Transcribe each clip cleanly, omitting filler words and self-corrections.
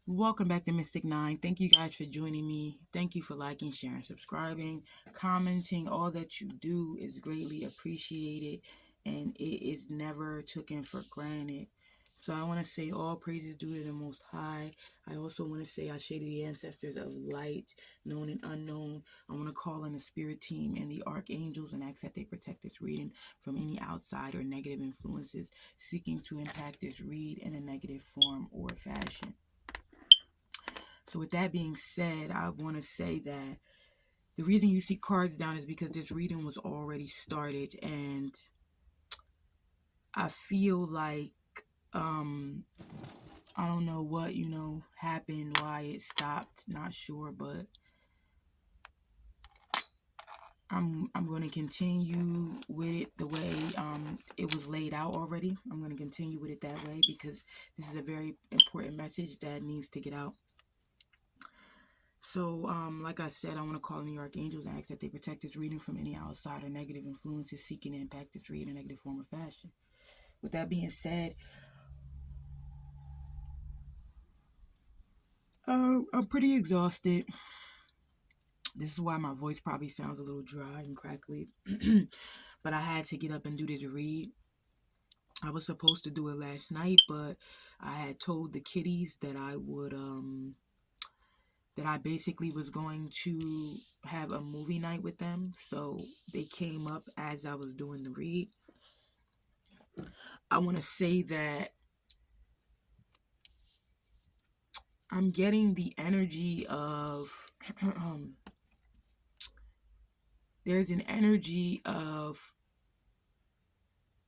Welcome back to Mystic Nine. Thank you guys for joining me. Thank you for liking, sharing, subscribing, commenting. All that you do is greatly appreciated and it is never taken for granted. So I want to say all praises due to the Most High. I also want to say I share to the ancestors of light, known and unknown. I want to call in the spirit team and the archangels and ask that they protect this reading from any outside or negative influences seeking to impact this read in a negative form or fashion. So with that being said, I want to say that the reason you see cards down is because this reading was already started, and I feel like I don't know what happened, why it stopped, not sure, but I'm going to continue with it the way it was laid out already. I'm going to continue with it that way because this is a very important message that needs to get out. So, like I said, I want to call in the archangels and ask that they protect this reading from any outside or negative influences seeking to impact this reading in a negative form or fashion. With that being said, I'm pretty exhausted. This is why my voice probably sounds a little dry and crackly. But I had to get up and do this read. I was supposed to do it last night, but I had told the kiddies that I would that I basically was going to have a movie night with them. So they came up as I was doing the read. I want to say that I'm getting the energy of there's an energy of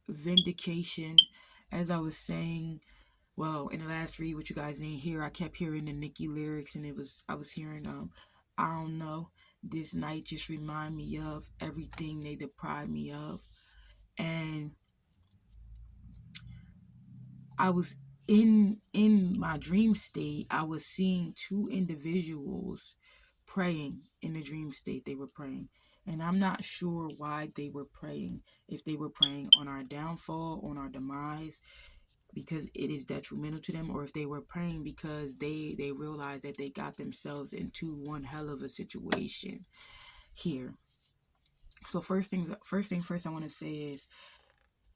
vindication. As I was saying, well, in the last read, what you guys didn't hear, I kept hearing the Nicki lyrics, and I was hearing I don't know, this night just remind me of everything they deprived me of. And I was in my dream state. I was seeing two individuals praying. In the dream state they were praying, and I'm not sure why they were praying, if they were praying on our downfall, on our demise, because it is detrimental to them, or if they were praying because they realized that they got themselves into one hell of a situation here. So first thing first, I want to say is,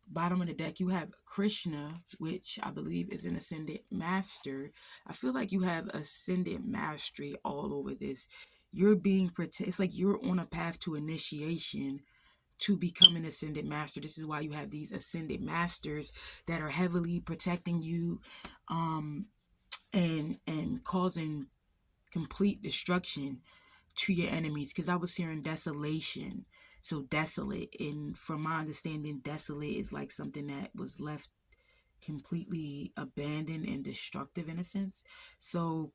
bottom of the deck, you have Krishna, which I believe is an ascended master. I feel like you have ascended mastery all over this. You're being protected. It's like you're on a path to initiation to become an ascended master. This is why you have these ascended masters that are heavily protecting you, and causing complete destruction to your enemies. Because I was hearing desolation. So desolate, and from my understanding, desolate is like something that was left completely abandoned and destructive in a sense. So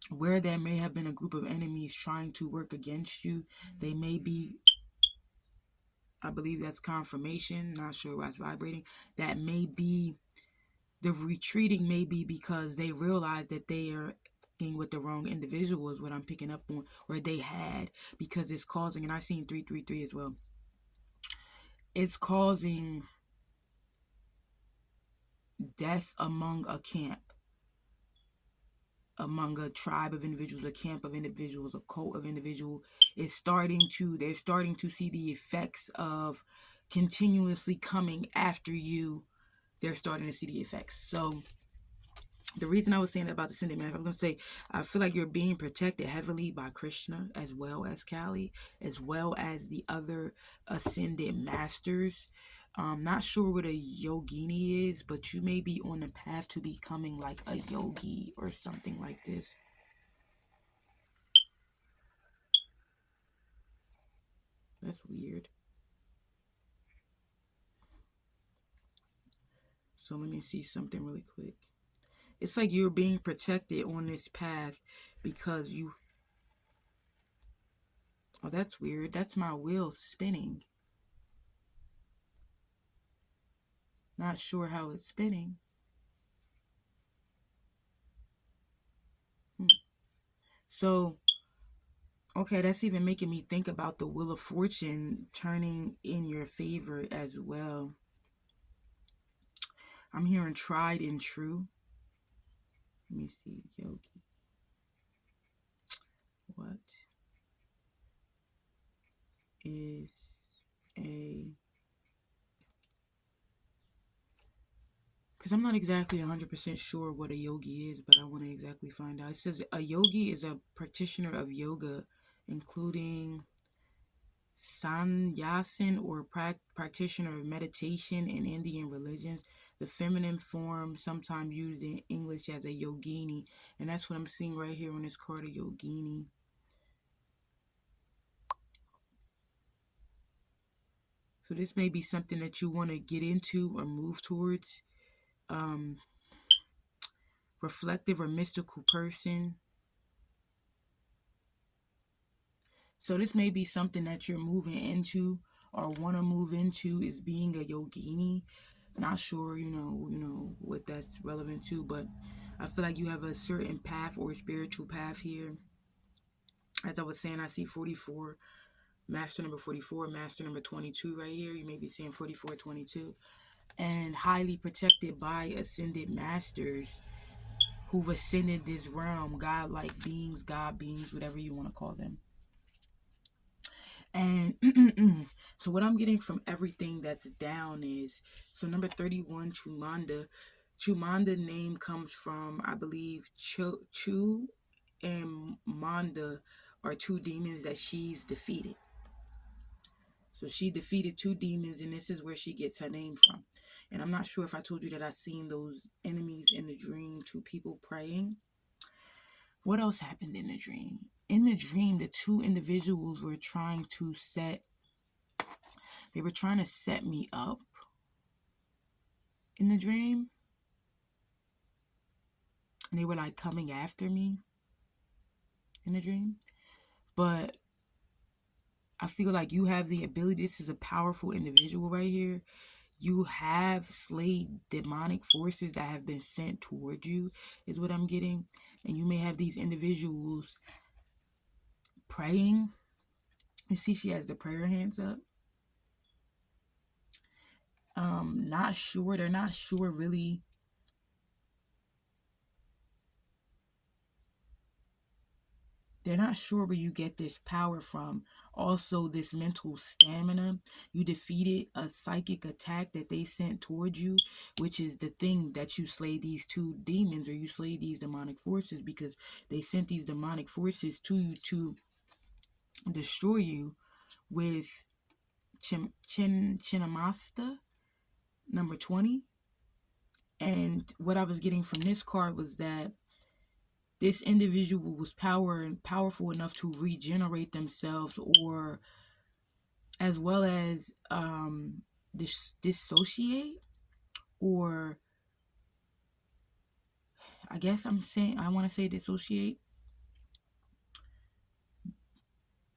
where there may have been a group of enemies trying to work against you, they may be, I believe that's confirmation, not sure why it's vibrating, that may be the retreating, may be because they realize that they are with the wrong individual, is what I'm picking up on, or they had, because it's causing, and I seen 333 as well, it's causing death among a camp, among a tribe of individuals, a camp of individuals, a cult of individuals. They're starting to see the effects of continuously coming after you. They're starting to see the effects. So the reason I was saying that about the ascended man, I'm going to say, I feel like you're being protected heavily by Krishna, as well as Kali, as well as the other ascended masters. Not sure what a yogini is, but you may be on the path to becoming like a yogi or something like this. That's weird. So let me see something really quick. It's like you're being protected on this path because you... Oh, that's weird. That's my wheel spinning. Not sure how it's spinning. So, okay, that's even making me think about the Wheel of Fortune turning in your favor as well. I'm hearing tried and true. Let me see. Yogi. What is a... Because I'm not exactly 100% sure what a yogi is, but I want to exactly find out. It says a yogi is a practitioner of yoga, including sannyasin, or practitioner of meditation in Indian religions. The feminine form, sometimes used in English as a yogini. And that's what I'm seeing right here on this card, a yogini. So this may be something that you want to get into or move towards. Reflective or mystical person. So this may be something that you're moving into or want to move into, is being a yogini. Not sure, what that's relevant to, but I feel like you have a certain path or spiritual path here. As I was saying, I see 44, master number 44, master number 22 right here. You may be seeing 44, 22. And highly protected by ascended masters who've ascended this realm, God-like beings, God beings, whatever you want to call them. And so what I'm getting from everything that's down is, so number 31, Chumanda. Chumanda name comes from, I believe, Chu and Manda are two demons that she's defeated. So she defeated two demons, and this is where she gets her name from. And I'm not sure if I told you that I seen those enemies in the dream, two people praying. What else happened in the dream? In the dream, the two individuals were trying to set me up in the dream. And they were like coming after me in the dream. But I feel like you have the ability. This is a powerful individual right here. You have slayed demonic forces that have been sent toward you, is what I'm getting. And you may have these individuals praying. You see, she has the prayer hands up. Not sure. They're not sure really. They're not sure where you get this power from. Also, this mental stamina. You defeated a psychic attack that they sent towards you, which is the thing that you slay these two demons, or you slay these demonic forces, because they sent these demonic forces to you to destroy you with Chinamasta, number 20. And what I was getting from this card was that this individual was powerful enough to regenerate themselves, or as well as dissociate, or I guess I want to say dissociate,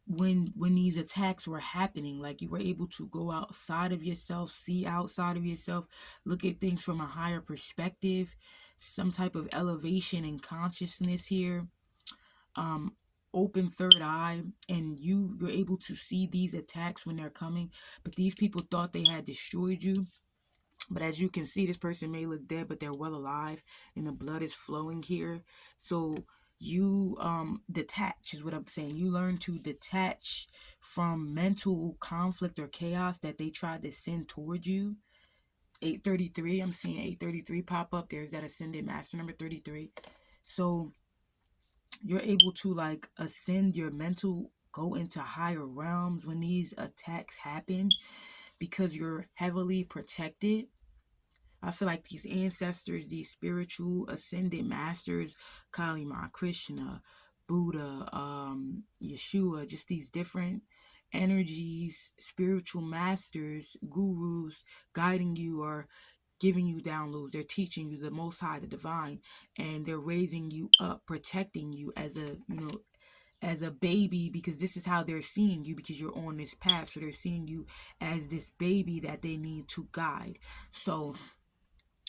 when these attacks were happening. Like, you were able to go outside of yourself, see outside of yourself, look at things from a higher perspective, some type of elevation in consciousness here. Open third eye, and you're able to see these attacks when they're coming. But these people thought they had destroyed you. But as you can see, this person may look dead, but they're well alive, and the blood is flowing here. So you detach, is what I'm saying. You learn to detach from mental conflict or chaos that they tried to send toward you. 833, I'm seeing 833 pop up. There's that ascended master number 33. So you're able to like ascend your mental, go into higher realms when these attacks happen, because you're heavily protected. I feel like these ancestors, these spiritual ascended masters, Kali Ma, Krishna, Buddha, Yeshua, just these different energies, spiritual masters, gurus guiding you or giving you downloads. They're teaching you the Most High, the divine, and they're raising you up, protecting you as a baby, because this is how they're seeing you, because you're on this path. So they're seeing you as this baby that they need to guide. So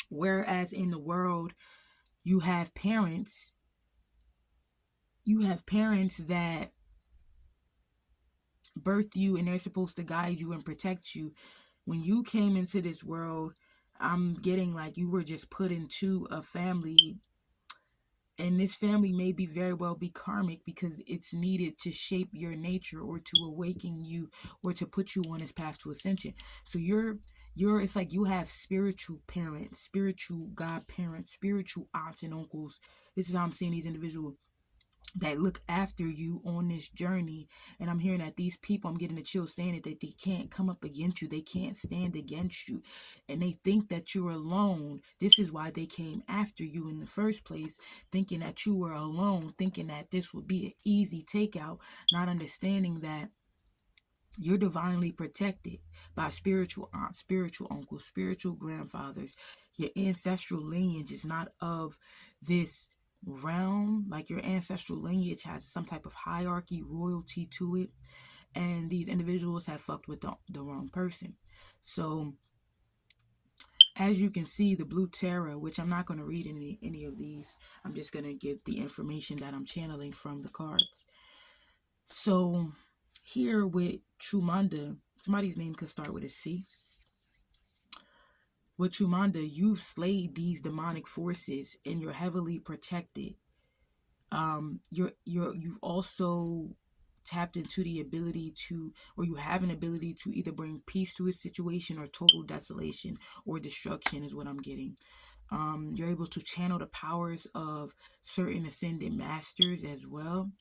whereas in the world you have parents that birth you, and they're supposed to guide you and protect you, when you came into this world, I'm getting like you were just put into a family And this family may be very well be karmic because it's needed to shape your nature or to awaken you or to put you on this path to ascension. So it's like you have spiritual parents, spiritual godparents, spiritual aunts and uncles. This is how I'm seeing these individuals that look after you on this journey. And I'm hearing that these people, I'm getting a chill saying it, that they can't come up against you. They can't stand against you. And they think that you're alone. This is why they came after you in the first place, thinking that you were alone, thinking that this would be an easy takeout, not understanding that you're divinely protected by spiritual aunts, spiritual uncles, spiritual grandfathers. Your ancestral lineage is not of this realm. Like, your ancestral lineage has some type of hierarchy, royalty to it. And these individuals have fucked with the wrong person. So, as you can see, the blue tarot, which I'm not going to read any of these. I'm just going to give the information that I'm channeling from the cards. So, here with Chumanda, somebody's name could start with a C. With Chumanda, you've slayed these demonic forces and you're heavily protected. You've also tapped into the ability to, or you have an ability to either bring peace to a situation or total desolation or destruction is what I'm getting. You're able to channel the powers of certain ascended masters as well,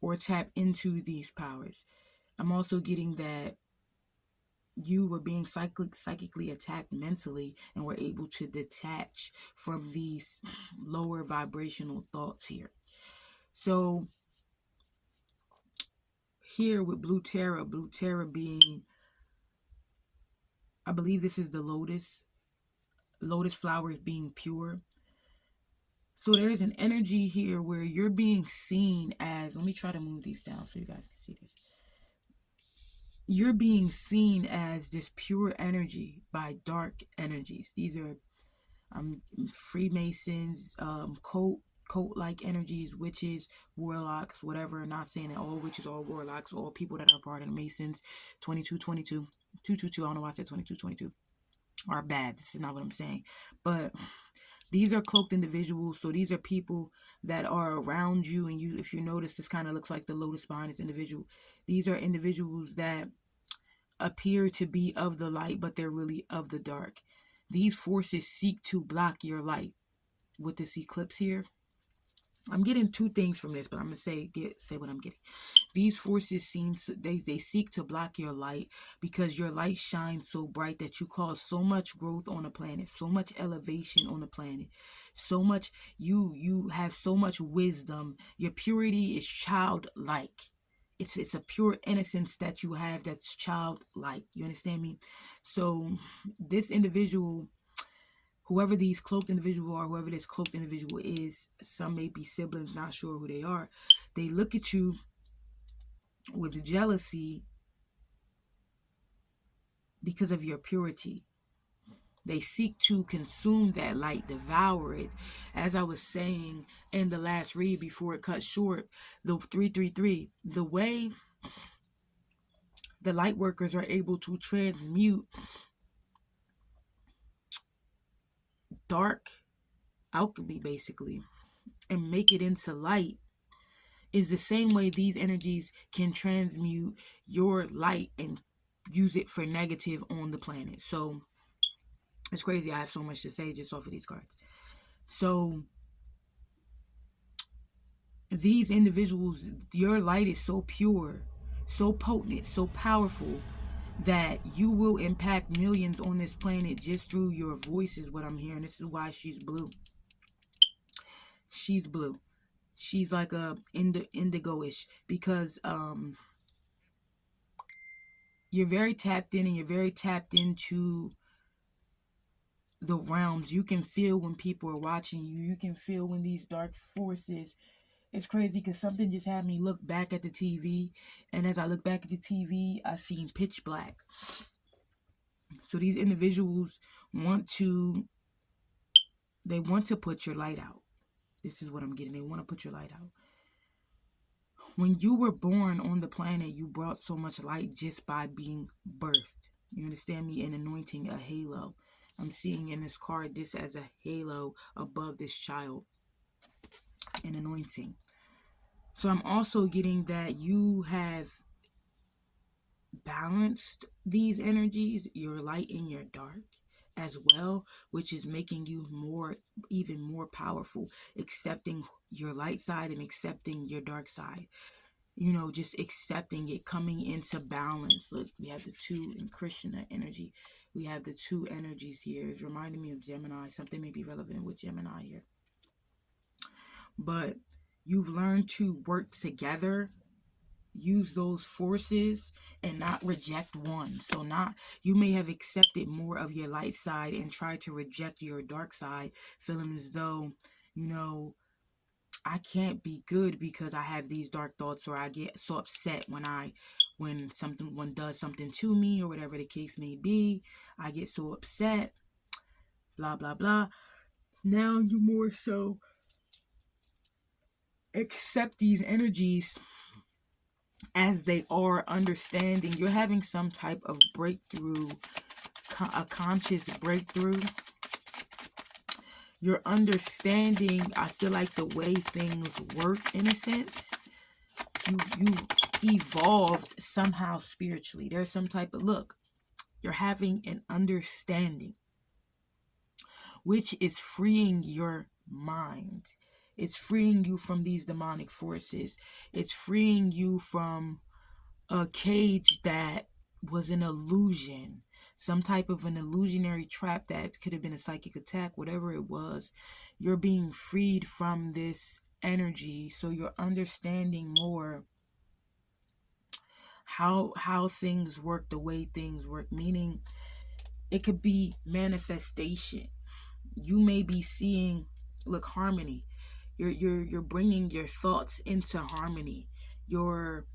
or tap into these powers. I'm also getting that you were being psychically attacked mentally and were able to detach from these lower vibrational thoughts here. So here with blue tarot being, I believe this is the lotus flowers being pure. So there's an energy here where you're being seen as, let me try to move these down so you guys can see this. You're being seen as this pure energy by dark energies. These are Freemasons, cult-like energies, witches, warlocks, whatever. I'm not saying that all witches, all warlocks, all people that are part of the Masons, 2222, 222, I don't know why I said 2222, are bad. This is not what I'm saying. But these are cloaked individuals. So these are people that are around you. And you, if you notice, this kind of looks like the lotus behind this individual. These are individuals that appear to be of the light, but they're really of the dark. These forces seek to block your light. With this eclipse here, I'm getting two things from this, but I'm gonna say what I'm getting. These forces they seek to block your light because your light shines so bright that you cause so much growth on the planet, so much elevation on the planet, so much you have so much wisdom. Your purity is childlike. It's a pure innocence that you have that's childlike. You understand me? So this individual, whoever these cloaked individual are, whoever this cloaked individual is, some may be siblings, not sure who they are. They look at you with jealousy because of your purity. They seek to consume that light, devour it. As I was saying in the last read before it cut short, the 333, the way the light workers are able to transmute dark alchemy, basically, and make it into light, is the same way these energies can transmute your light and use it for negative on the planet. So it's crazy. I have so much to say just off of these cards. So these individuals, your light is so pure, so potent, so powerful that you will impact millions on this planet just through your voice is what I'm hearing. This is why she's blue. She's blue. She's like a indigo-ish because you're very tapped in and you're very tapped into the realms. You can feel when people are watching you. You can feel when these dark forces. It's crazy because something just had me look back at the TV, and as I look back at the TV, I seen pitch black. So these individuals want to put your light out. This is what I'm getting. They want to put your light out. When you were born on the planet, you brought so much light just by being birthed. You understand me? And anointing a halo. I'm seeing in this card this as a halo above this child. and anointing. So I'm also getting that you have balanced these energies, your light and your dark as well, which is making you even more powerful, accepting your light side and accepting your dark side. Just accepting it, coming into balance. Look, we have the two in Krishna energy. We have the two energies here. It's reminding me of Gemini. Something may be relevant with Gemini here. But you've learned to work together, use those forces, and not reject one. So you may have accepted more of your light side and tried to reject your dark side, feeling as though, I can't be good because I have these dark thoughts, or I get so upset when someone does something to me, or whatever the case may be. I get so upset, blah blah blah. Now you more so accept these energies as they are, understanding you're having some type of breakthrough, a conscious breakthrough. You're understanding, I feel like, the way things work in a sense. You evolved somehow spiritually. There's some type of look. You're having an understanding, which is freeing your mind. It's freeing you from these demonic forces. It's freeing you from a cage that was an illusion, some type of an illusionary trap that could have been a psychic attack, whatever it was. You're being freed from this energy, so you're understanding more how things work, the way things work, meaning it could be manifestation. You may be seeing, look, harmony. You're bringing your thoughts into harmony. You're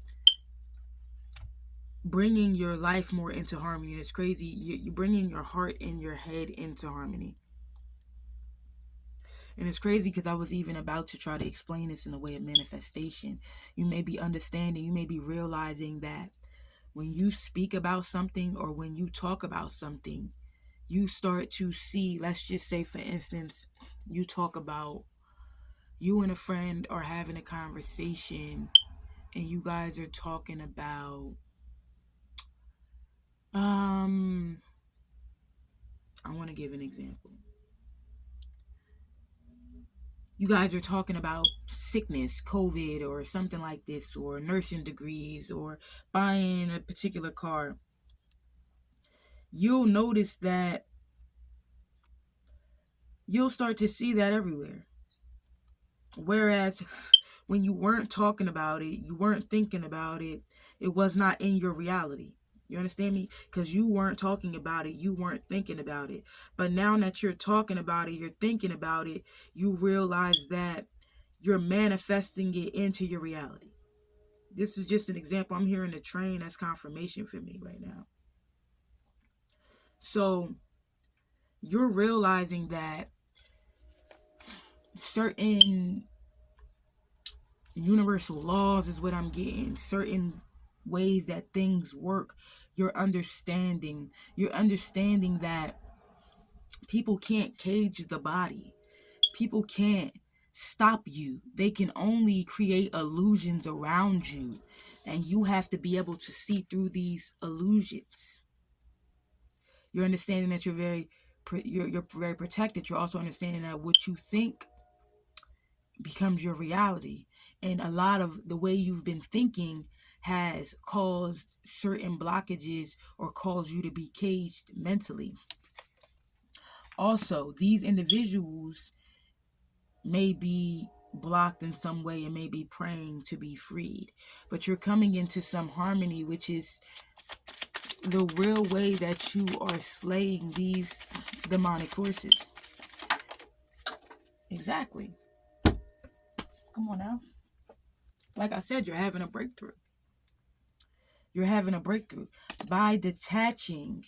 bringing your life more into harmony. It's crazy. You're bringing your heart and your head into harmony. And it's crazy because I was even about to try to explain this in a way of manifestation. You may be understanding, you may be realizing that when you speak about something, or when you talk about something, you start to see, let's just say, for instance, you talk about, you and a friend are having a conversation, and you guys are talking about, I want to give an example. You guys are talking about sickness, COVID, or something like this, or nursing degrees, or buying a particular car. You'll notice that you'll start to see that everywhere. Whereas when you weren't talking about it, you weren't thinking about it, it was not in your reality. You understand me? Because you weren't talking about it, you weren't thinking about it. But now that you're talking about it, you're thinking about it, you realize that you're manifesting it into your reality. This is just an example. I'm hearing the train. That's confirmation for me right now. So you're realizing that certain universal laws is what I'm getting, certain ways that things work. You're understanding that people can't cage the body. People can't stop you. They can only create illusions around you, and you have to be able to see through these illusions. You're understanding that you're very protected. You're also understanding that what you think becomes your reality, and a lot of the way you've been thinking has caused certain blockages, or caused you to be caged mentally. Also, these individuals may be blocked in some way and may be praying to be freed, but you're coming into some harmony, which is the real way that you are slaying these demonic forces. Exactly. Come on now. Like I said, you're having a breakthrough. You're having a breakthrough by detaching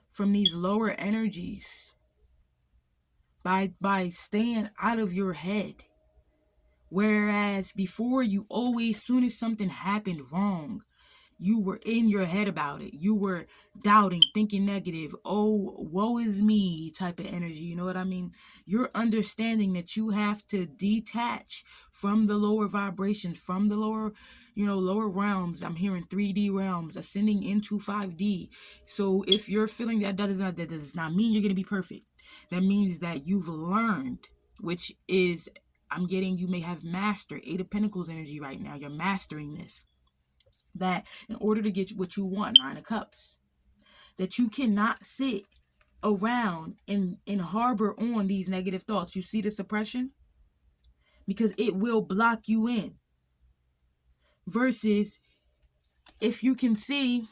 from these lower energies, by staying out of your head. Whereas before, you always, soon as something happened wrong, You were in your head about it. You were doubting, thinking negative. Oh, woe is me type of energy. You know what I mean? You're understanding that you have to detach from the lower vibrations, from the lower, lower realms. I'm hearing 3D realms, ascending into 5D. So if you're feeling that does not mean you're going to be perfect. That means that you've learned, which is, I'm getting, you may have mastered Eight of Pentacles energy right now. You're mastering this, that in order to get what you want, Nine of Cups, that you cannot sit around and harbor on these negative thoughts. You see the suppression? Because it will block you in. Versus, if you can see,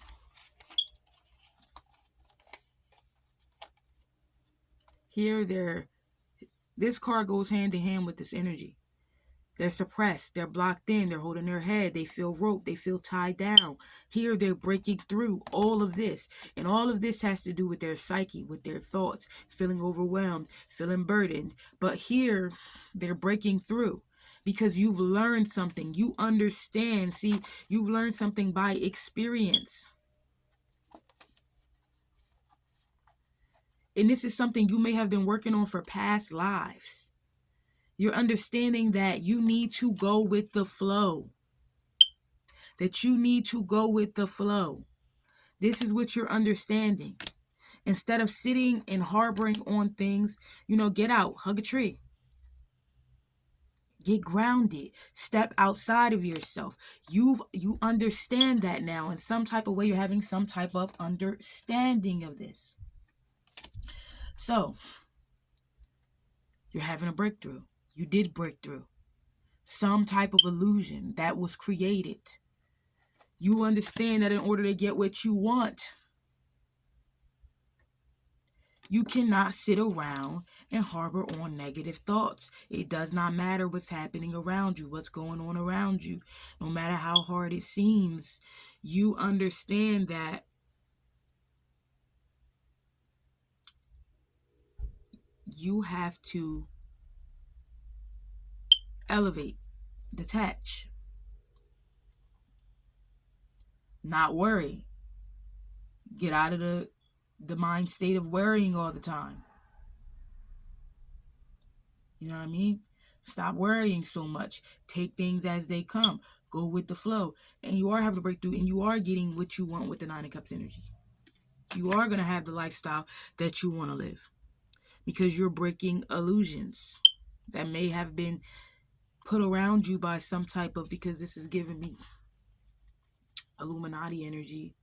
here, this card goes hand in hand with this energy. They're suppressed. They're blocked in. They're holding their head. They feel roped. They feel tied down. Here, they're breaking through all of this. And all of this has to do with their psyche, with their thoughts, feeling overwhelmed, feeling burdened. But here, they're breaking through because you've learned something. You understand. See, you've learned something by experience. And this is something you may have been working on for past lives. You're understanding that you need to go with the flow. That you need to go with the flow. This is what you're understanding. Instead of sitting and harboring on things, get out, hug a tree. Get grounded. Step outside of yourself. You understand that now. In some type of way, you're having some type of understanding of this. So, you're having a breakthrough. You did break through. Some type of illusion that was created. You understand that in order to get what you want, you cannot sit around and harbor on negative thoughts. It does not matter what's happening around you, what's going on around you. No matter how hard it seems, you understand that you have to elevate, detach, not worry. Get out of the mind state of worrying all the time. You know what I mean? Stop worrying so much. Take things as they come. Go with the flow. And you are having a breakthrough, and you are getting what you want with the Nine of Cups energy. You are going to have the lifestyle that you want to live. Because you're breaking illusions that may have been put around you by some type of, because this is giving me Illuminati energy,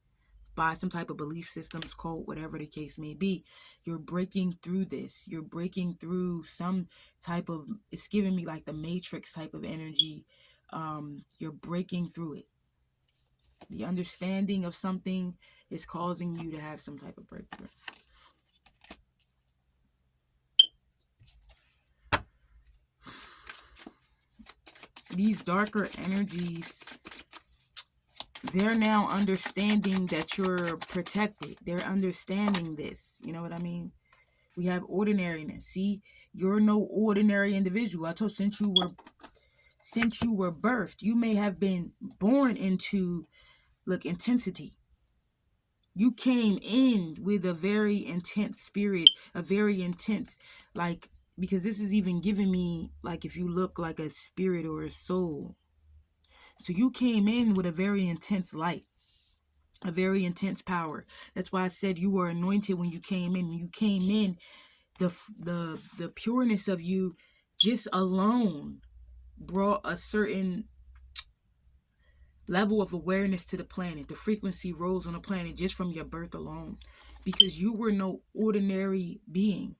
by some type of belief systems, cult, whatever the case may be. You're breaking through this. You're breaking through some type of, it's giving me like the Matrix type of energy. You're breaking through it. The understanding of something is causing you to have some type of breakthrough. These darker energies, they're now understanding that you're protected. They're understanding this. You know what I mean? We have ordinariness. See, you're no ordinary individual. I told since you were birthed, you may have been born into, intensity. You came in with a very intense spirit, a very intense, because this is even giving me, if you look like a spirit or a soul. So you came in with a very intense light, a very intense power. That's why I said you were anointed when you came in. When you came in, the pureness of you just alone brought a certain level of awareness to the planet. The frequency rose on the planet just from your birth alone, because you were no ordinary being.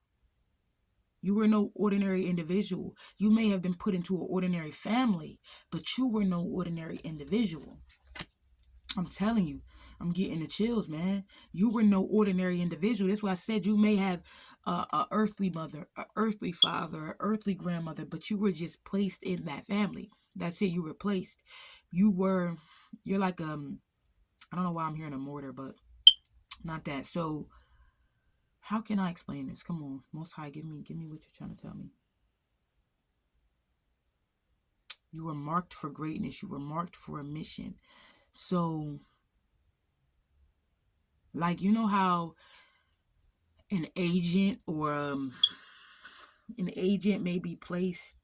You were no ordinary individual. You may have been put into an ordinary family, but you were no ordinary individual. I'm telling you, I'm getting the chills, man. You were no ordinary individual. That's why I said you may have a earthly mother, a earthly father, an earthly grandmother, but you were just placed in that family. That's it. You were placed. You're like, I don't know why I'm hearing a mortar, but not that. So how can I explain this? Come on, Most High, give me what you're trying to tell me. You were marked for greatness. You were marked for a mission. So Like, you know how an agent or an agent may be placed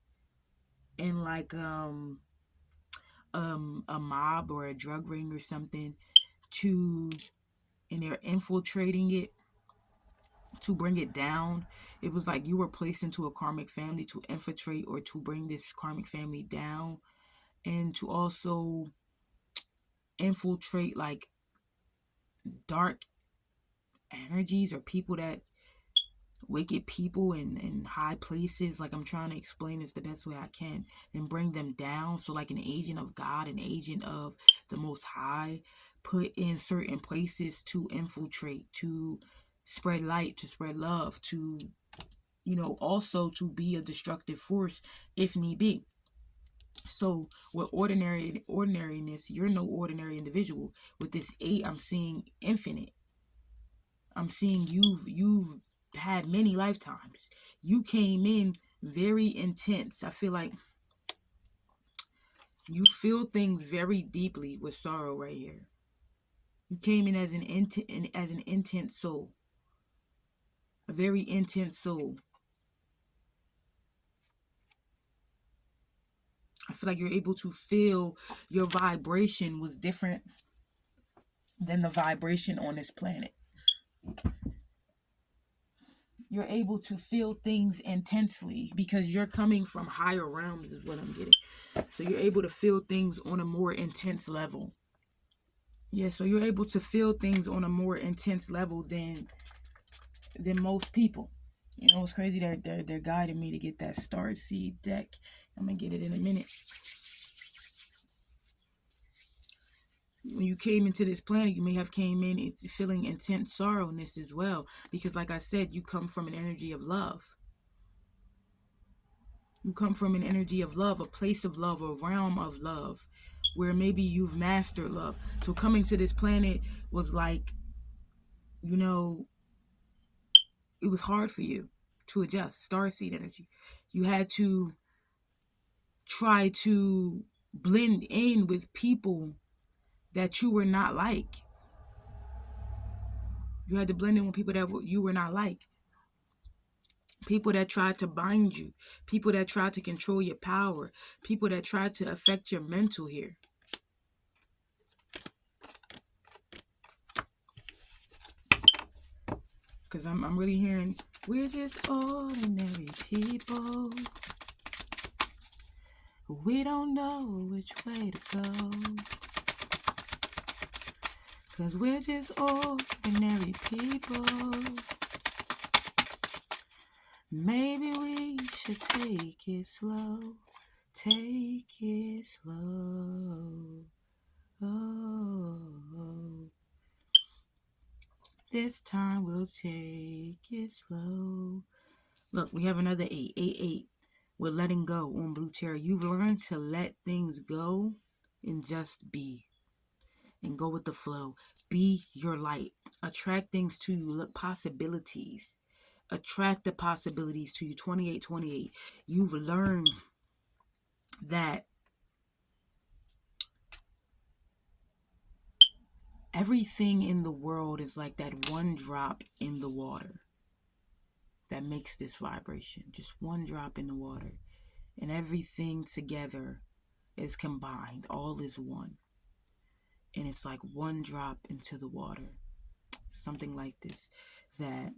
in like a mob or a drug ring or something to, and they're infiltrating it to bring it down. It was like you were placed into a karmic family to infiltrate or to bring this karmic family down, and to also infiltrate like dark energies or people that wicked people in high places. Like, I'm trying to explain this the best way I can and bring them down. So like an agent of God, an agent of the Most High, put in certain places to infiltrate, to spread light, to spread love, to, you know, also to be a destructive force if need be. So with ordinariness, you're no ordinary individual. With this 8, I'm seeing infinite. I'm seeing you've had many lifetimes. You came in very intense. I feel like you feel things very deeply with sorrow right here. You came in as an intense soul. A very intense soul. I feel like you're able to feel your vibration was different than the vibration on this planet. You're able to feel things intensely because you're coming from higher realms is what I'm getting. So you're able to feel things on a more intense level. Yeah, so you're able to feel things on a more intense level than most people. You know, it's crazy. They're guiding me to get that star seed deck. I'm gonna get it in a minute. When you came into this planet, you may have came in feeling intense sorrowness as well, because like I said, you come from an energy of love. You come from an energy of love, a place of love, a realm of love, where maybe you've mastered love. So coming to this planet was like, you know, it was hard for you to adjust. Starseed energy. You had to try to blend in with people that you were not like. You had to blend in with people that you were not like. People that tried to bind you. People that tried to control your power. People that tried to affect your mental here. Because I'm really hearing, we're just ordinary people. We don't know which way to go. Because we're just ordinary people. Maybe we should take it slow. Take it slow. Oh. This time we'll take it slow. Look, we have another 8. 8, 8. We're letting go on Blue Terror. You've learned to let things go and just be. And go with the flow. Be your light. Attract things to you. Look, possibilities. Attract the possibilities to you. 2828. You've learned that everything in the world is like that one drop in the water that makes this vibration. Just one drop in the water. And everything together is combined. All is one. And it's like one drop into the water. Something like this. That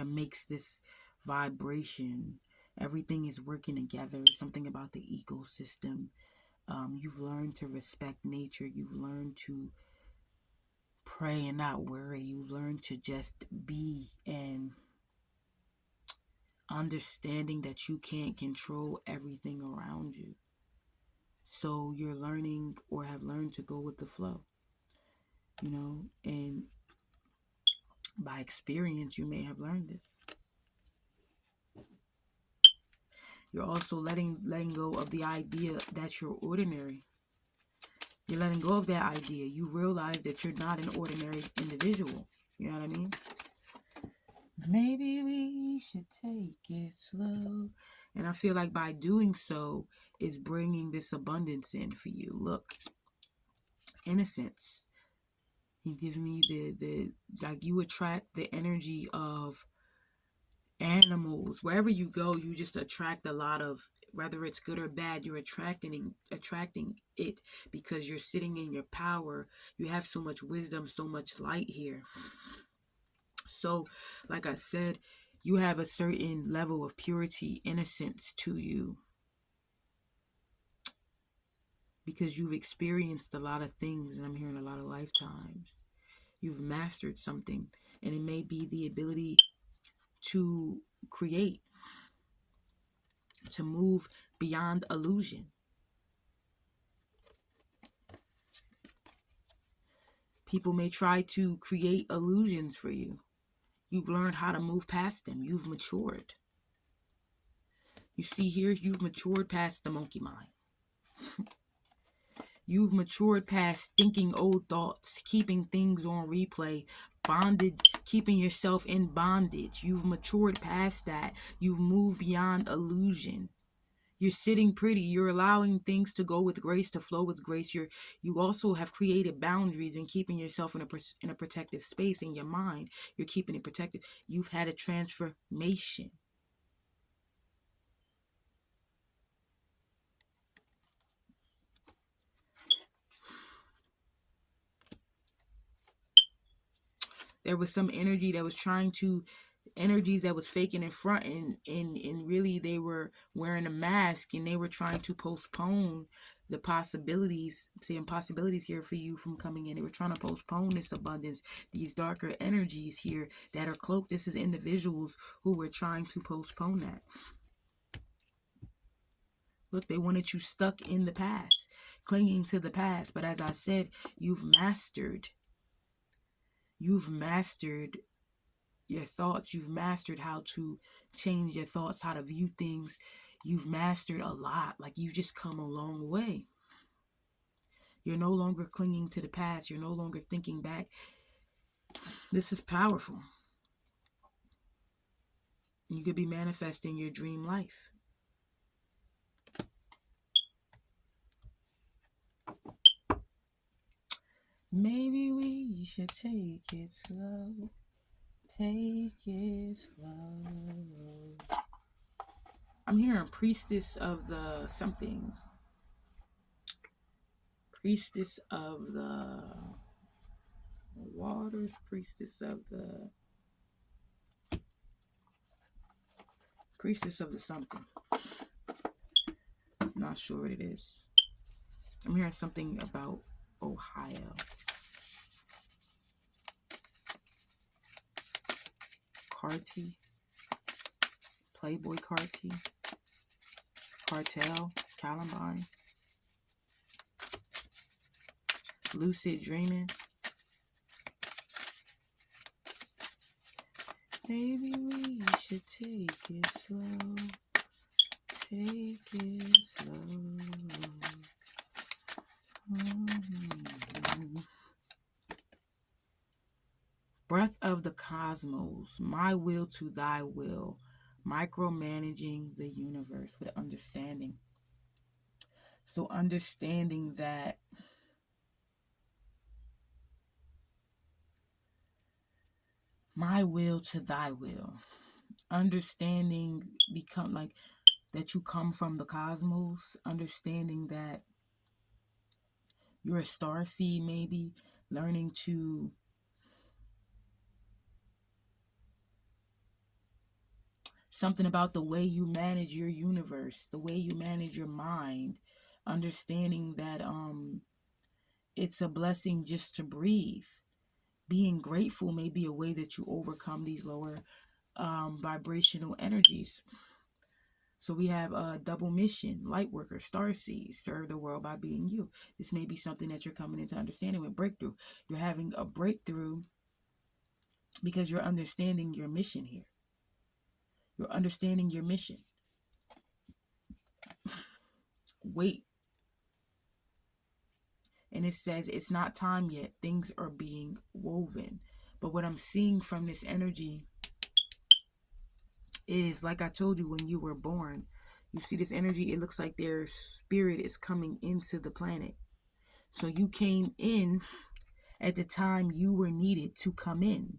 makes this vibration. Everything is working together. Something about the ecosystem. You've learned to respect nature. You've learned to pray and not worry. You've learned to just be, and understanding that you can't control everything around you. So you're learning, or have learned, to go with the flow. You know, and by experience, you may have learned this. You're also letting go of the idea that you're ordinary. You're letting go of that idea. You realize that you're not an ordinary individual. You know what I mean? Maybe we should take it slow. And I feel like by doing so is bringing this abundance in for you. Look, innocence. He gives me the like, you attract the energy of animals. Wherever you go, you just attract a lot of, whether it's good or bad, you're attracting it, because you're sitting in your power. You have so much wisdom, so much light here. So, like I said, you have a certain level of purity, innocence to you, because you've experienced a lot of things, and I'm hearing a lot of lifetimes. You've mastered something, and it may be the ability to create, to move beyond illusion. People may try to create illusions for you. You've learned how to move past them. You've matured. You see here, you've matured past the monkey mind. You've matured past thinking old thoughts, keeping things on replay, bonded, keeping yourself in bondage. You've matured past that. You've moved beyond illusion. You're sitting pretty. You're allowing things to go with grace, to flow with grace. You also have created boundaries and keeping yourself in a protective space in your mind. You're keeping it protected. You've had a transformation. There was some energy that was energies that was faking in front, and really they were wearing a mask, and they were trying to postpone the possibilities, seeing possibilities here for you from coming in. They were trying to postpone this abundance, these darker energies here that are cloaked. This is individuals who were trying to postpone that. Look, they wanted you stuck in the past, clinging to the past. But as I said, you've mastered your thoughts. You've mastered how to change your thoughts, how to view things. You've mastered a lot. Like, you've just come a long way. You're no longer clinging to the past. You're no longer thinking back. This is powerful. You could be manifesting your dream life. Maybe we should take it slow. Take it slow. I'm hearing priestess of the something. Priestess of the waters. Priestess of the something. I'm not sure what it is. I'm hearing something about Ohio. Carti. Playboy Carti. Cartel. Columbine. Lucid dreaming. Maybe we should take it slow. Take it slow. Breath of the cosmos, my will to thy will, micromanaging the universe with understanding. So understanding that my will to thy will, understanding become like that you come from the cosmos, understanding that you're a starseed, maybe learning to something about the way you manage your universe, the way you manage your mind, understanding that it's a blessing just to breathe. Being grateful may be a way that you overcome these lower vibrational energies. So we have a double mission, light worker, starseed, serve the world by being you. This may be something that you're coming into understanding with breakthrough. You're having a breakthrough because you're understanding your mission here. You're understanding your mission. Wait. And it says it's not time yet. Things are being woven. But what I'm seeing from this energy is, like I told you, when you were born, you see this energy, it looks like their spirit is coming into the planet. So you came in at the time you were needed to come in.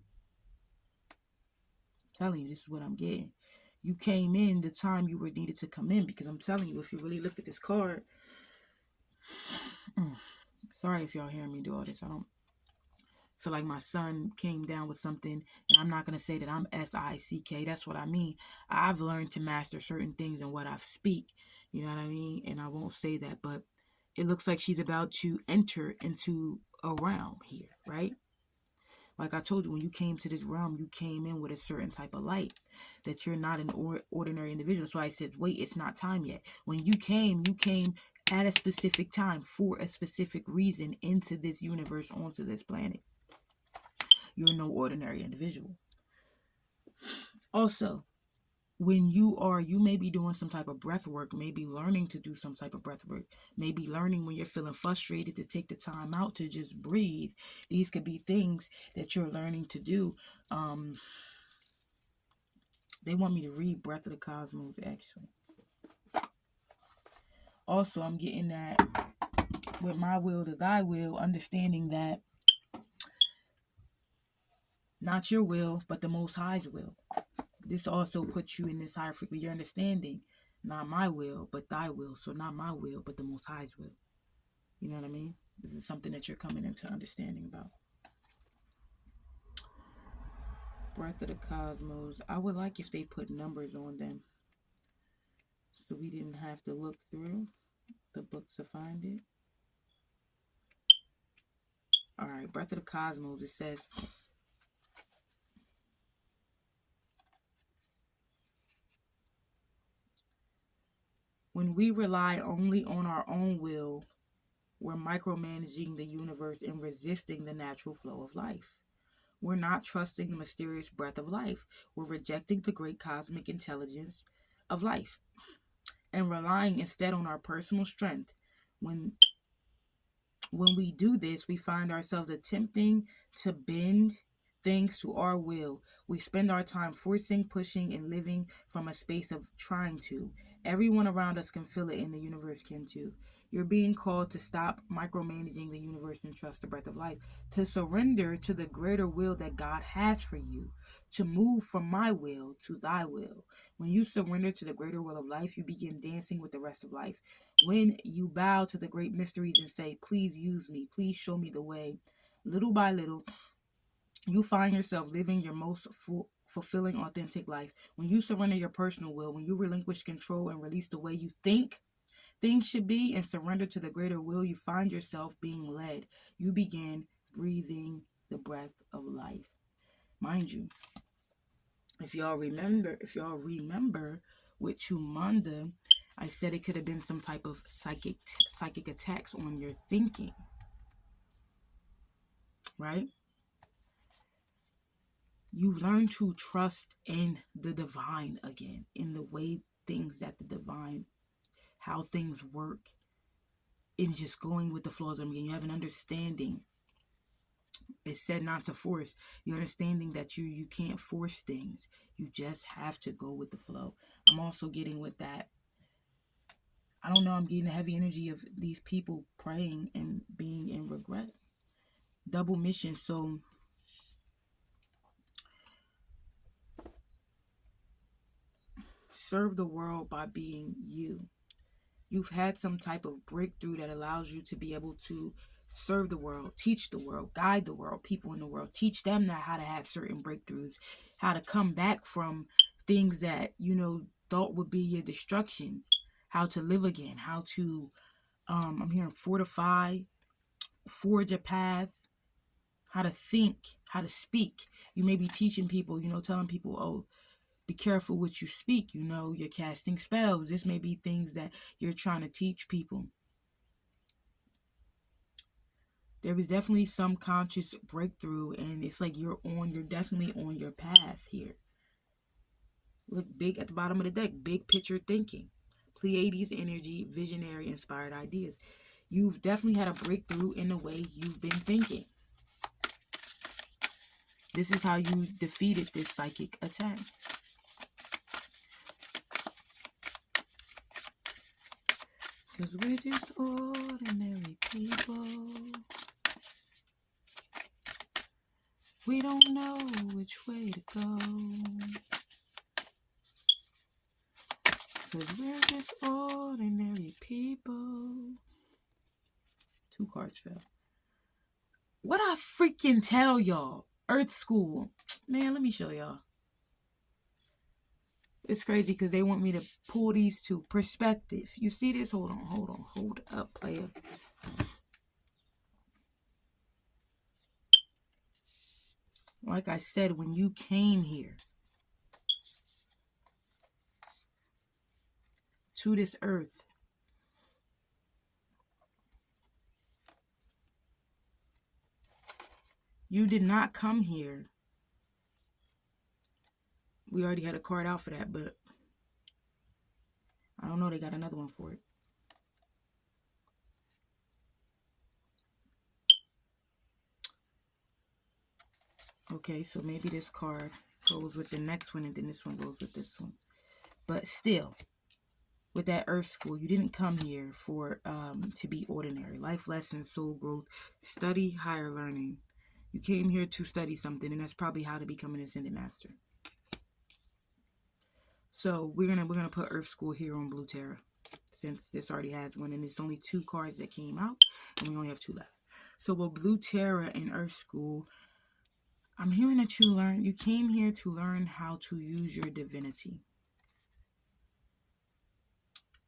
I'm telling you, this is what I'm getting. You came in the time you were needed to come in, because I'm telling you, if you really look at this card, sorry if y'all hearing me do all this. I don't feel like my son came down with something, and I'm not going to say that I'm sick. That's what I mean. I've learned to master certain things in what I speak. You know what I mean? And I won't say that, but it looks like she's about to enter into a realm here, right? Like I told you, when you came to this realm, you came in with a certain type of light, that you're not an ordinary individual. So I said, wait, it's not time yet. When you came at a specific time for a specific reason into this universe, onto this planet. You're no ordinary individual. Also, when you may be doing some type of breath work, maybe learning to do some type of breath work, maybe learning when you're feeling frustrated to take the time out to just breathe. These could be things that you're learning to do. They want me to read Breath of the Cosmos, actually. Also, I'm getting that with my will to thy will, understanding that not your will, but the Most High's will. This also puts you in this higher frequency. You're understanding, not my will, but thy will. So not my will, but the Most High's will. You know what I mean? This is something that you're coming into understanding about. Breath of the Cosmos. I would like if they put numbers on them, so we didn't have to look through the book to find it. All right, Breath of the Cosmos. It says, when we rely only on our own will, we're micromanaging the universe and resisting the natural flow of life. We're not trusting the mysterious breath of life. We're rejecting the great cosmic intelligence of life and relying instead on our personal strength. When we do this, we find ourselves attempting to bend things to our will. We spend our time forcing, pushing, and living from a space of trying to. Everyone around us can feel it, and the universe can too. You're being called to stop micromanaging the universe and trust the breath of life, to surrender to the greater will that God has for you, to move from my will to thy will. When you surrender to the greater will of life, you begin dancing with the rest of life. When you bow to the great mysteries and say, please use me, please show me the way, little by little, you find yourself living your most fulfilling, authentic life. When you surrender your personal will, when you relinquish control and release the way you think things should be and surrender to the greater will, you find yourself being led. You begin breathing the breath of life. Mind you, if y'all remember with Chumanda, I said it could have been some type of psychic attacks on your thinking, right? You've learned to trust in the divine again, in the way things that the divine, how things work, in just going with the flows. I mean, you have an understanding. It's said not to force. You're understanding that you can't force things. You just have to go with the flow. I'm also getting with that. I don't know, I'm getting the heavy energy of these people praying and being in regret. Double mission. So serve the world by being you. You've had some type of breakthrough that allows you to be able to serve the world, teach the world, guide the world, people in the world, teach them now how to have certain breakthroughs, how to come back from things that, thought would be your destruction, how to live again, how to, I'm hearing fortify, forge a path, how to think, how to speak. You may be teaching people, telling people, oh, be careful what you speak. You're casting spells. This may be things that you're trying to teach people. There is definitely some conscious breakthrough, and it's like you're definitely on your path here. Look big at the bottom of the deck, big picture thinking. Pleiades energy, visionary, inspired ideas. You've definitely had a breakthrough in the way you've been thinking. This is how you defeated this psychic attack. 'Cause we're just ordinary people. We don't know which way to go. 'Cause we're just ordinary people. 2 cards fell. What I freaking tell y'all? Earth School. Man, let me show y'all. It's crazy because they want me to pull these two. Perspective. You see this? Hold on. Hold up, player. Like I said, when you came here to this earth, you did not come here. We already had a card out for that, but I don't know. They got another one for it. Okay, so maybe this card goes with the next one and then this one goes with this one. But still, with that Earth School, you didn't come here for to be ordinary. Life lessons, soul growth, study, higher learning. You came here to study something, and that's probably how to become an Ascended Master. So we're gonna put Earth School here on Blue Terra, since this already has one, and it's only 2 cards that came out, and we only have 2 left. So with Blue Terra and Earth School, I'm hearing that you came here to learn how to use your divinity.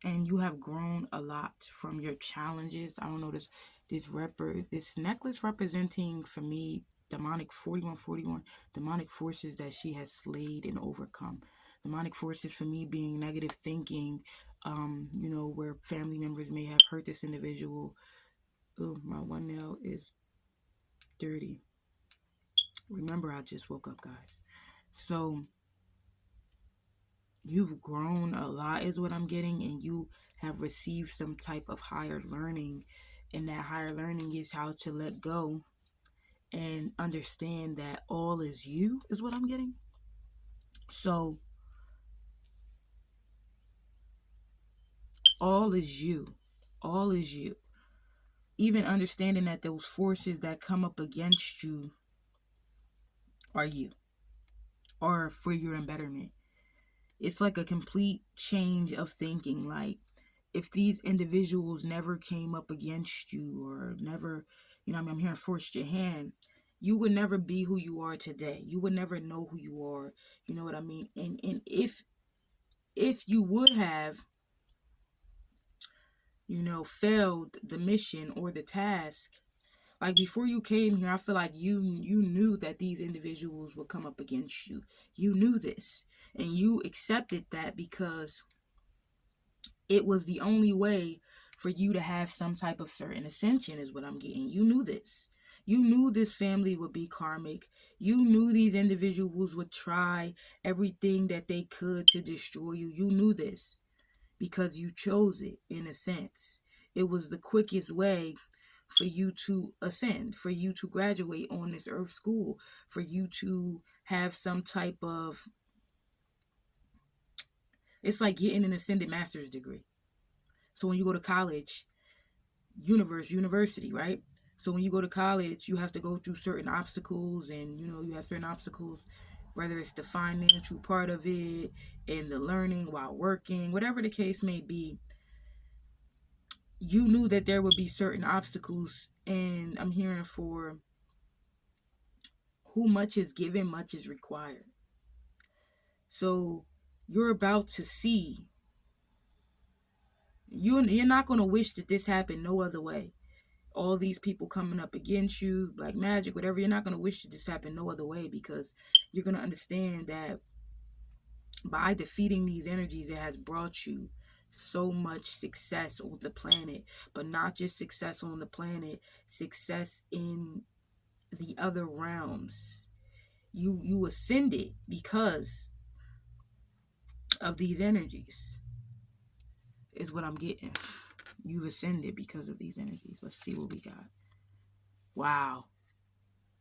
And you have grown a lot from your challenges. I don't know, this necklace representing for me demonic 4141, demonic forces that she has slayed and overcome. Demonic forces for me being negative thinking, where family members may have hurt this individual. Oh, my one nail is dirty. Remember, I just woke up, guys. So you've grown a lot is what I'm getting, and you have received some type of higher learning, and that higher learning is how to let go and understand that all is you is what I'm getting. So all is you. Even understanding that those forces that come up against you are you, or for your embetterment. It's like a complete change of thinking. Like, if these individuals never came up against you, or never, I'm hearing forced your hand, you would never be who you are today. You would never know who you are. You know what I mean? And if you would have, failed the mission or the task, like before you came here, I feel like you knew that these individuals would come up against you. You knew this, and you accepted that because it was the only way for you to have some type of certain ascension is what I'm getting. You knew this. You knew this family would be karmic. You knew these individuals would try everything that they could to destroy you. You knew this because you chose it, in a sense. It was the quickest way for you to ascend, for you to graduate on this earth school, for you to have some type of, it's like getting an ascended master's degree. So when you go to college, university, right? So when you go to college, you have to go through certain obstacles, and you have certain obstacles, whether it's the financial part of it and the learning while working, whatever the case may be. You knew that there would be certain obstacles, and I'm hearing for who much is given, much is required. So you're about to see. You're not going to wish that this happened no other way. All these people coming up against you, black magic, whatever, you're not going to wish that this happened no other way, because you're going to understand that by defeating these energies, it has brought you so much success on the planet. But not just success on the planet, success in the other realms. You ascended because of these energies, is what I'm getting. You ascended because of these energies. Let's see what we got. Wow.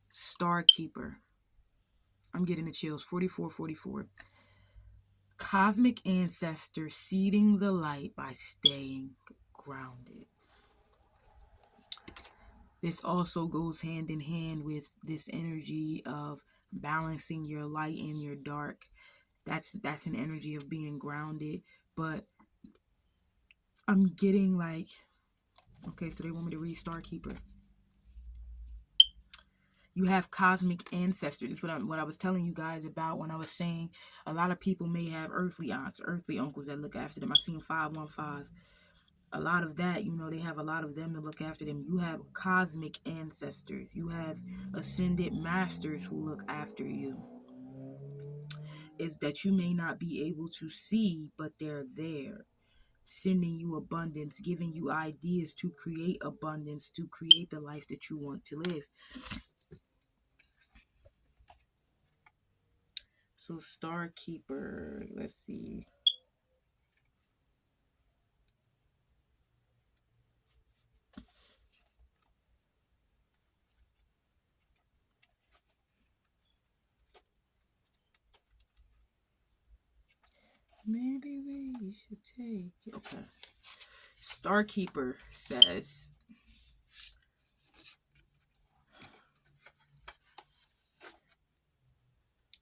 Star Keeper. I'm getting the chills. 4444. Cosmic ancestor seeding the light by staying grounded. This also goes hand in hand with this energy of balancing your light and your dark. That's an energy of being grounded. But I'm getting like, okay, so they want me to read Star Keeper. You have cosmic ancestors. What I was telling you guys about when I was saying a lot of people may have earthly aunts, earthly uncles that look after them. I seen 515. A lot of that, they have a lot of them to look after them. You have cosmic ancestors. You have ascended masters who look after you. Is that you may not be able to see, but they're there, sending you abundance, giving you ideas to create abundance, to create the life that you want to live. So Star Keeper, let's see. Maybe we should take. Okay. Star Keeper says,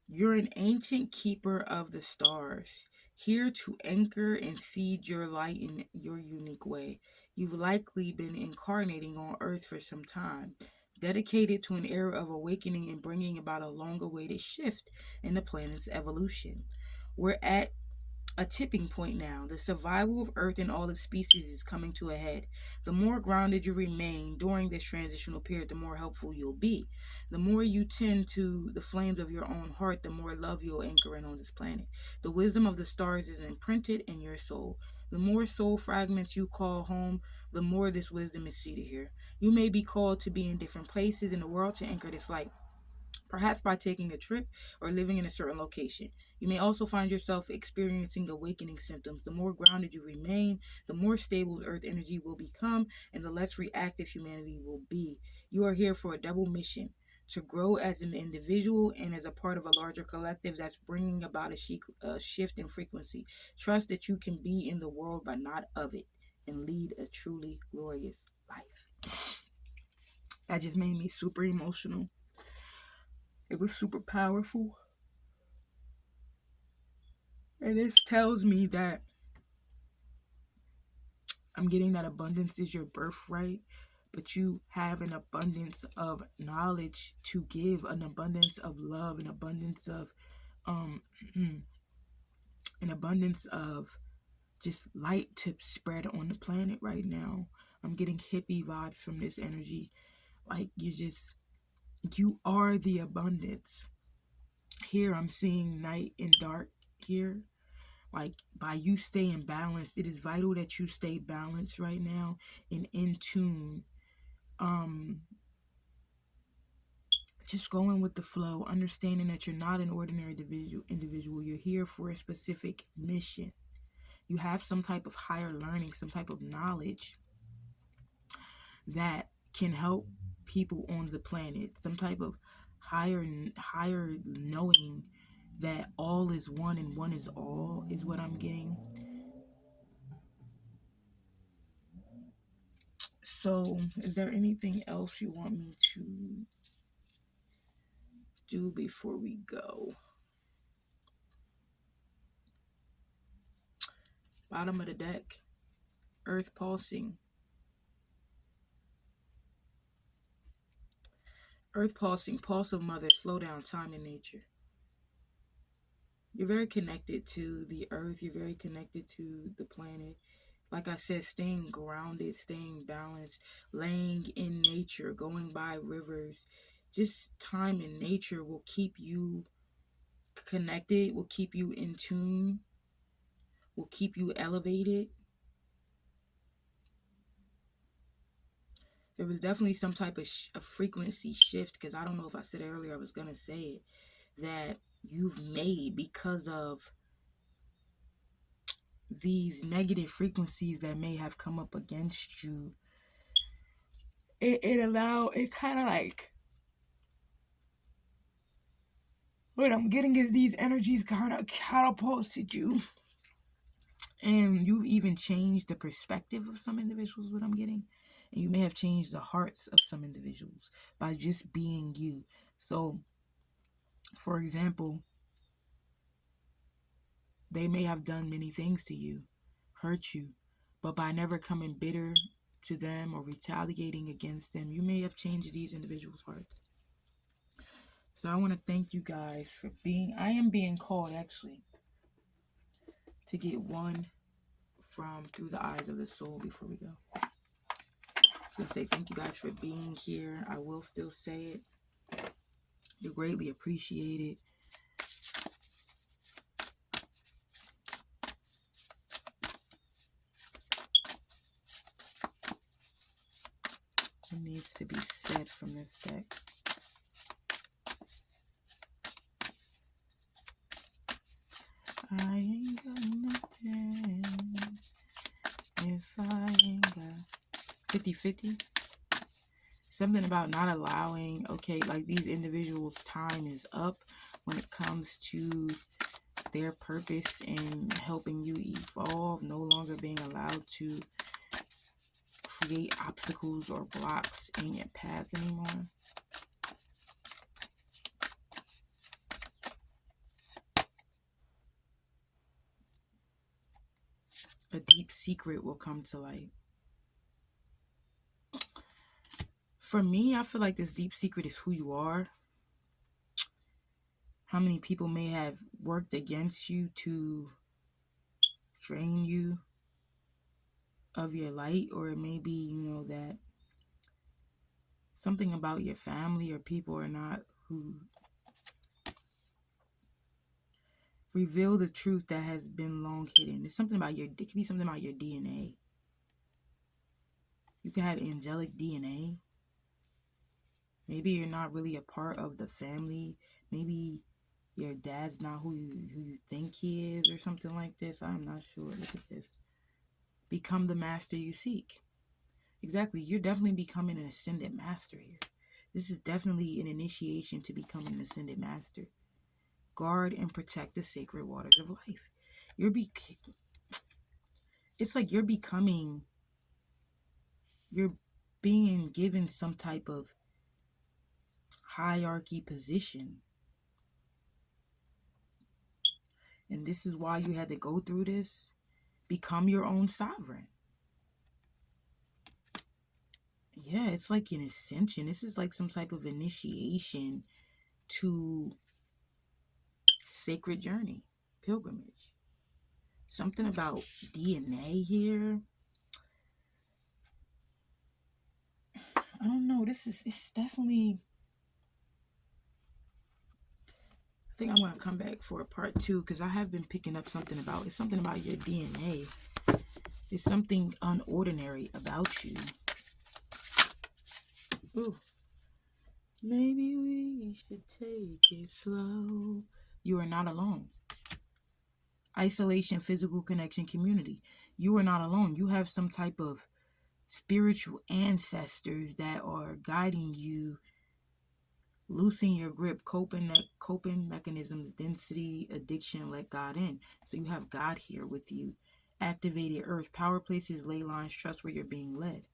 you're an ancient keeper of the stars, here to anchor and seed your light in your unique way. You've likely been incarnating on Earth for some time, dedicated to an era of awakening and bringing about a long-awaited shift in the planet's evolution. We're at a tipping point now. The survival of Earth and all its species is coming to a head. The more grounded you remain during this transitional period, the more helpful you'll be. The more you tend to the flames of your own heart, the more love you'll anchor in on this planet. The wisdom of the stars is imprinted in your soul. The more soul fragments you call home, the more this wisdom is seated here. You may be called to be in different places in the world to anchor this light, perhaps by taking a trip or living in a certain location. You may also find yourself experiencing awakening symptoms. The more grounded you remain, the more stable Earth energy will become, and the less reactive humanity will be. You are here for a double mission: to grow as an individual and as a part of a larger collective that's bringing about a shift in frequency. Trust that you can be in the world but not of it, and lead a truly glorious life. That just made me super emotional. It was super powerful. And this tells me that I'm getting that abundance is your birthright, but you have an abundance of knowledge to give, an abundance of love, an abundance of an abundance of just light to spread on the planet right now. I'm getting hippie vibes from this energy. Like you are the abundance. Here I'm seeing night and dark here. Like, by you staying balanced, it is vital that you stay balanced right now and in tune. Just going with the flow, understanding that you're not an ordinary individual. You're here for a specific mission. You have some type of higher learning, some type of knowledge that can help people on the planet, some type of higher knowing that all is one and one is all, is what I'm getting. So, is there anything else you want me to do before we go? Bottom of the deck, Earth pulsing. Earth pulsing, pulse of mother, slow down, time in nature. You're very connected to the earth. You're very connected to the planet. Like I said, staying grounded, staying balanced, laying in nature, going by rivers. Just time in nature will keep you connected, will keep you in tune, will keep you elevated. There was definitely some type of a frequency shift, because I don't know if I said it earlier, I was going to say it, that you've made because of these negative frequencies that may have come up against you. It kind of like, what I'm getting is these energies kind of catapulted you And you've even changed the perspective of some individuals, what I'm getting. And you may have changed the hearts of some individuals by just being you. So, for example, they may have done many things to you, hurt you, but by never coming bitter to them or retaliating against them, you may have changed these individuals' hearts. So I want to thank you guys for I am being called actually to get one from Through the Eyes of the Soul before we go. So I say thank you guys for being here. I will still say it. You're greatly appreciated. It needs to be said from this deck. I ain't got nothing if I ain't got 50-50. Something about not allowing, okay, like these individuals' time is up when it comes to their purpose and helping you evolve, no longer being allowed to create obstacles or blocks in your path anymore. A deep secret will come to light. For me, I feel like this deep secret is who you are. How many people may have worked against you to drain you of your light, or it may be, that something about your family or people are not who reveal the truth that has been long hidden. It could be something about your DNA. You can have angelic DNA. Maybe you're not really a part of the family. Maybe your dad's not who you think he is, or something like this. I'm not sure. Look at this. Become the master you seek. Exactly. You're definitely becoming an ascended master here. This is definitely an initiation to becoming an ascended master. Guard and protect the sacred waters of life. It's like you're being given some type of hierarchy position. And this is why you had to go through this. Become your own sovereign. Yeah, it's like an ascension. This is like some type of initiation to sacred journey, pilgrimage. Something about DNA here. I don't know. It's definitely. I think I'm going to come back for a part 2 because I have been picking up something about your DNA. It's something unordinary about you. Ooh. Maybe we should take it slow. You are not alone. Isolation, physical connection, community. You are not alone. You have some type of spiritual ancestors that are guiding you. Loosen your grip, coping mechanisms, density, addiction, let God in. So you have God here with you. Activated earth, power places, ley lines, trust where you're being led.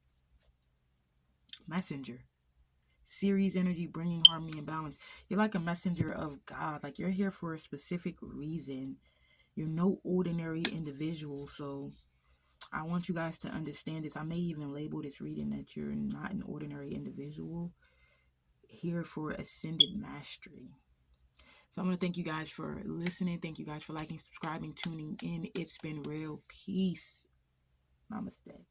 Messenger. Series energy, bringing harmony and balance. You're like a messenger of God. Like you're here for a specific reason. You're no ordinary individual. So I want you guys to understand this. I may even label this reading that you're not an ordinary individual. Here for ascended mastery. So I'm going to thank you guys for listening. Thank you guys for liking, subscribing, tuning in. It's been real. Peace. Namaste.